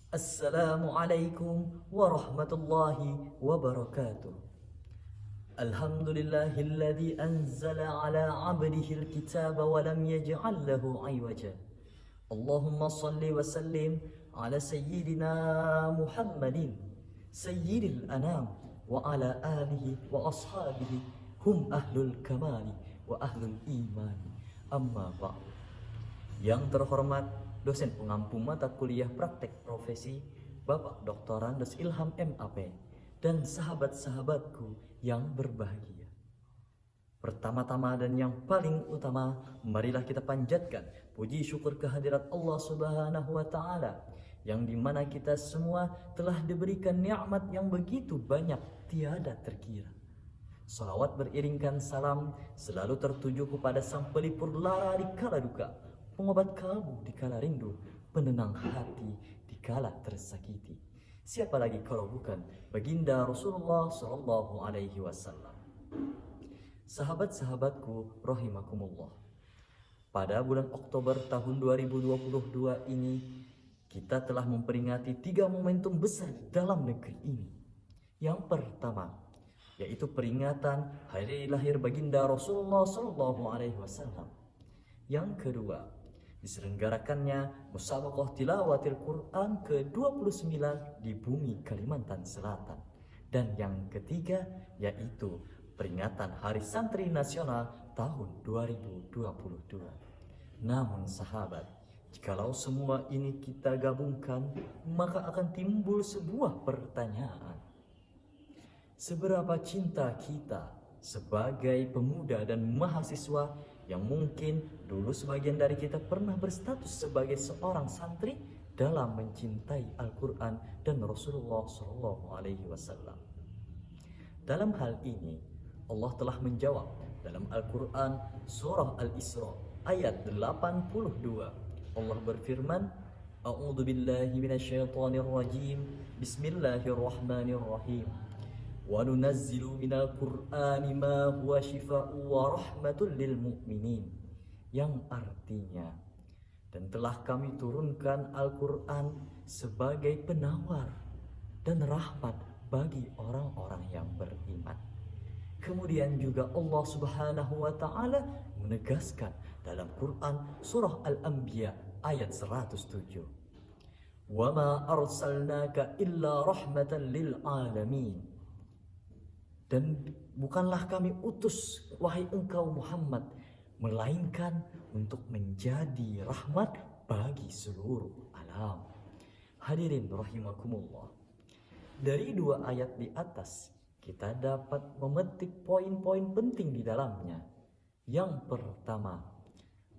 Assalamualaikum warahmatullahi wabarakatuh. Alhamdulillahilladzi anzala ala 'abdihi al-kitaba wa lam yaj'al lahu 'iwaja. Allahumma salli wa sallim ala sayyidina Muhammadin sayyidil anam wa ala alihi wa ashabihi hum ahlul kamali wa ahlul imani. Amma ba'd. Yang terhormat dosen pengampu mata kuliah praktek profesi Bapak Dr. Andes Ilham MAP dan sahabat-sahabatku yang berbahagia. Pertama-tama dan yang paling utama, marilah kita panjatkan puji syukur kehadirat Allah Subhanahu wa taala yang dimana kita semua telah diberikan nikmat yang begitu banyak tiada terkira. Salawat beriringkan salam selalu tertuju kepada sang pelipur lara di kala duka, pengobat kalbu di kala rindu, penenang hati di kala tersakiti. Siapa lagi kalau bukan baginda Rasulullah Sallallahu Alaihi Wasallam. Sahabat-sahabatku rahimakumullah. Pada bulan Oktober tahun 2022 ini, kita telah memperingati 3 momentum besar dalam negeri ini. Yang pertama, yaitu peringatan hari lahir baginda Rasulullah Sallallahu Alaihi Wasallam. Yang kedua, diselenggarakannya Musabaqah Tilawatil Quran ke-29 di bumi Kalimantan Selatan. Dan yang ketiga, yaitu peringatan Hari Santri Nasional tahun 2022. Namun sahabat, jikalau semua ini kita gabungkan, maka akan timbul sebuah pertanyaan. Seberapa cinta kita sebagai pemuda dan mahasiswa yang mungkin dulu sebagian dari kita pernah berstatus sebagai seorang santri dalam mencintai Al-Quran dan Rasulullah SAW. Dalam hal ini, Allah telah menjawab dalam Al-Quran surah Al-Isra ayat 82. Allah berfirman, A'udzu billahi minasyaitonir rajim. Bismillahirrahmanirrahim. Wa nunazzilu minal Qur'ani ma huwa shifaa'un wa rahmatul lil mu'minin. Yang artinya, dan telah kami turunkan Al-Quran sebagai penawar dan rahmat bagi orang-orang yang beriman. Kemudian juga Allah Subhanahu wa taala menegaskan dalam Quran surah Al-Anbiya ayat 107. Wa ma arsalnaka illa rahmatan lil alamin. Dan bukanlah kami utus wahai engkau Muhammad, melainkan untuk menjadi rahmat bagi seluruh alam. Hadirin rahimakumullah. Dari 2 ayat di atas, kita dapat memetik poin-poin penting di dalamnya. Yang pertama,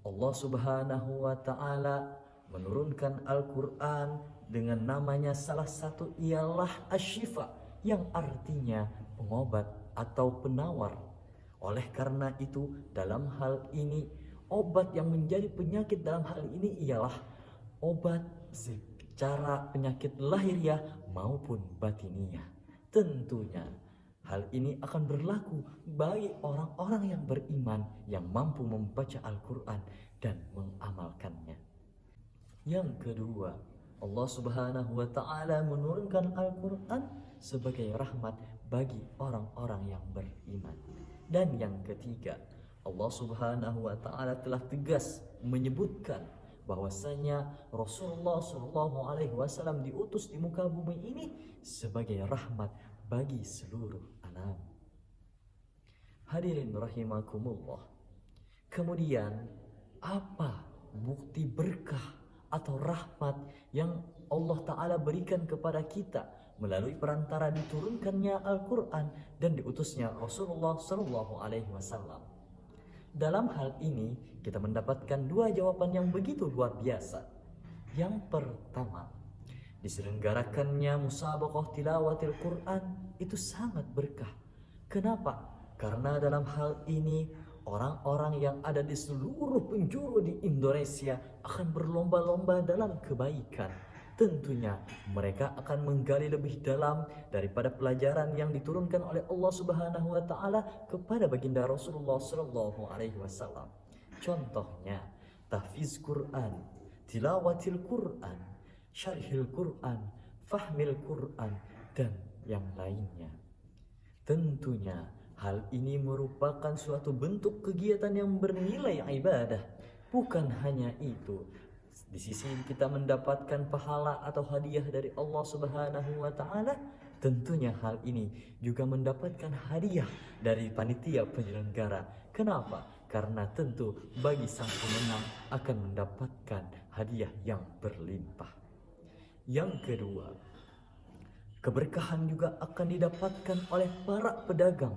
Allah Subhanahu wa taala menurunkan Al-Quran dengan namanya salah satu ialah Asy-Syifa, yang artinya pengobat atau penawar. Oleh karena itu, dalam hal ini, obat yang menjadi penyakit dalam hal ini ialah obat secara penyakit lahiriah maupun batiniah. Tentunya hal ini akan berlaku bagi orang-orang yang beriman yang mampu membaca Al-Quran dan mengamalkannya. Yang kedua, Allah Subhanahu wa taala menurunkan Al-Quran sebagai rahmat bagi orang-orang yang beriman. Dan yang ketiga, Allah Subhanahu wa taala telah tegas menyebutkan bahwasanya Rasulullah Shallallahu alaihi wasallam diutus di muka bumi ini sebagai rahmat bagi seluruh alam. Hadirin rahimakumullah. Kemudian, apa bukti berkah atau rahmat yang Allah Ta'ala berikan kepada kita melalui perantara diturunkannya Al-Quran dan diutusnya Rasulullah Sallallahu Alaihi Wasallam? Dalam hal ini kita mendapatkan 2 jawaban yang begitu luar biasa. Yang pertama, diselenggarakannya Musabaqah Tilawatil Quran itu sangat berkah. Kenapa? Karena dalam hal ini orang-orang yang ada di seluruh penjuru di Indonesia akan berlomba-lomba dalam kebaikan. Tentunya mereka akan menggali lebih dalam daripada pelajaran yang diturunkan oleh Allah Subhanahu wa taala kepada baginda Rasulullah sallallahu alaihi wasallam. Contohnya, tahfiz Quran, tilawatil Quran, syarhil Quran, fahmil Quran, dan yang lainnya. Tentunya hal ini merupakan suatu bentuk kegiatan yang bernilai ibadah. Bukan hanya itu, di sisi kita mendapatkan pahala atau hadiah dari Allah Subhanahu wa taala, tentunya hal ini juga mendapatkan hadiah dari panitia penyelenggara. Kenapa? Karena tentu bagi sang pemenang akan mendapatkan hadiah yang berlimpah. Yang kedua, keberkahan juga akan didapatkan oleh para pedagang.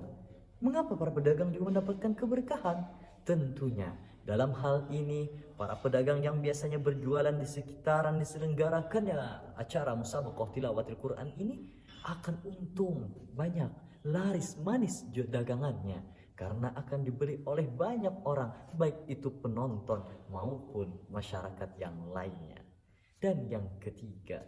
Mengapa para pedagang juga mendapatkan keberkahan? Tentunya dalam hal ini para pedagang yang biasanya berjualan di sekitaran diselenggarakannya acara musabaqah tilawatil Quran ini akan untung banyak, laris manis dagangannya karena akan dibeli oleh banyak orang, baik itu penonton maupun masyarakat yang lainnya. Dan yang ketiga,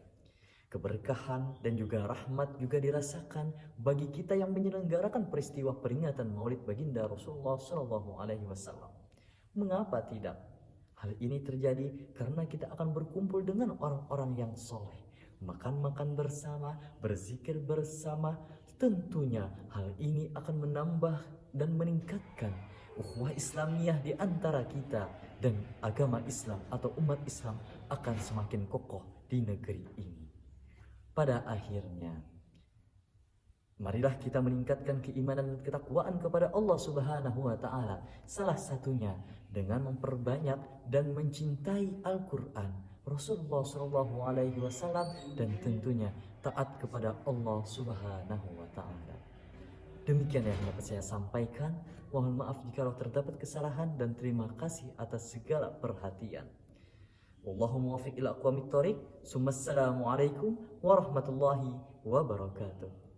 keberkahan dan juga rahmat juga dirasakan bagi kita yang menyelenggarakan peristiwa peringatan Maulid baginda Rasulullah Shallallahu Alaihi Wasallam. Mengapa tidak? Hal ini terjadi karena kita akan berkumpul dengan orang-orang yang soleh, makan-makan bersama, berzikir bersama. Tentunya hal ini akan menambah dan meningkatkan ukhuwah Islamiyah di antara kita, dan agama Islam atau umat Islam akan semakin kokoh di negeri ini. Pada akhirnya, marilah kita meningkatkan keimanan dan ketakwaan kepada Allah Subhanahu wa taala. Salah satunya dengan memperbanyak dan mencintai Al-Qur'an, Rasulullah Shallallahu alaihi wasallam, dan tentunya taat kepada Allah Subhanahu wa taala. Demikian yang dapat saya sampaikan. Mohon maaf jika terdapat kesalahan dan terima kasih atas segala perhatian. Wallahu muwaffiq ila aqwamit thoriq. Assalamualaikum warahmatullahi wabarakatuh.